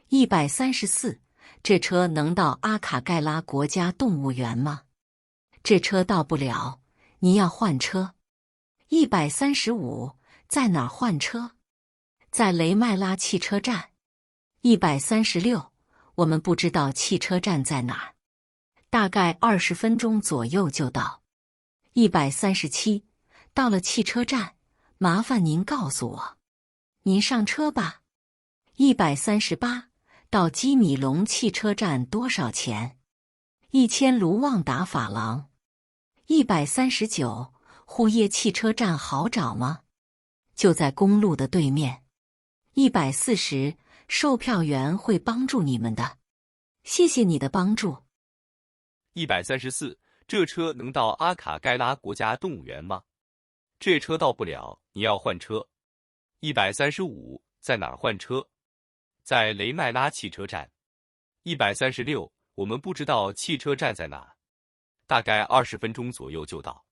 134，这车能到阿卡盖拉国家动物园吗？这车到不了，你要换车。135，在哪儿换车？在雷麦拉汽车站。136，我们不知道汽车站在哪儿，大概20分钟左右就到。137，到了汽车站，麻烦您告诉我。您上车吧。138，到基米龙汽车站多少钱？1000卢旺达法郎。139，护叶汽车站好找吗？就在公路的对面。140，售票员会帮助你们的。谢谢你的帮助。134，这车能到阿卡盖拉国家动物园吗？这车到不了，你要换车。135，在哪儿换车？在雷麦拉汽车站。136，我们不知道汽车站在哪，大概20分钟左右就到。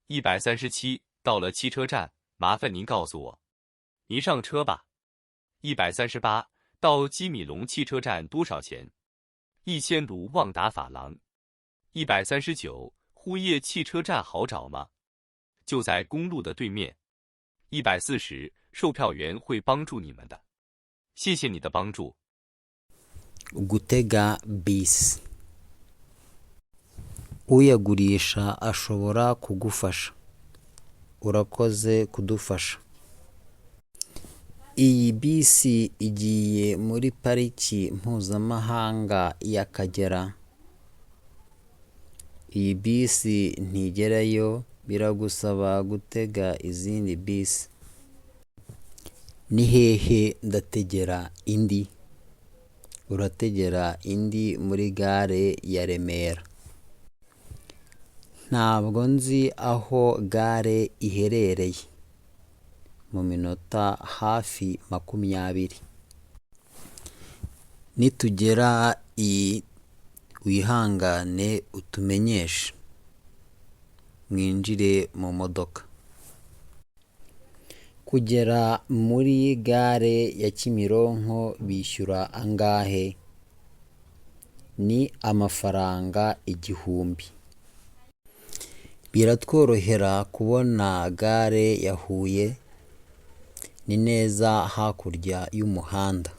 137，到了汽车站，麻烦您告诉我。您上车吧。138，到基米龙汽车站多少钱？1000卢旺达法郎。139，护叶汽车站好找吗？就在公路的对面。140，售票员会帮助你们的。谢谢你的帮助。gutega bisi uyagurisha ashobora kugufasha. Urakoze kudufasha. Iyi bisi igiye muri pariki mpuzamahanga y'Akagera. Iyi bisi ntigerayo, biragusaba gutega izindi bisi. Ni hehe ndategera indi? Urategera indi muri gare ya Remera. Ntabwo nzi aho gare iherereye. Mu minota hafi 20. Nitugera wihangane utumenyeshe. Mwinjire mu modoka. Kugera muri gare ya Kimironko bishyura angahe? Ni amafaranga 1000. Biratworohera kubona gare ya Huye. Ni neza hakurya y'umuhanda.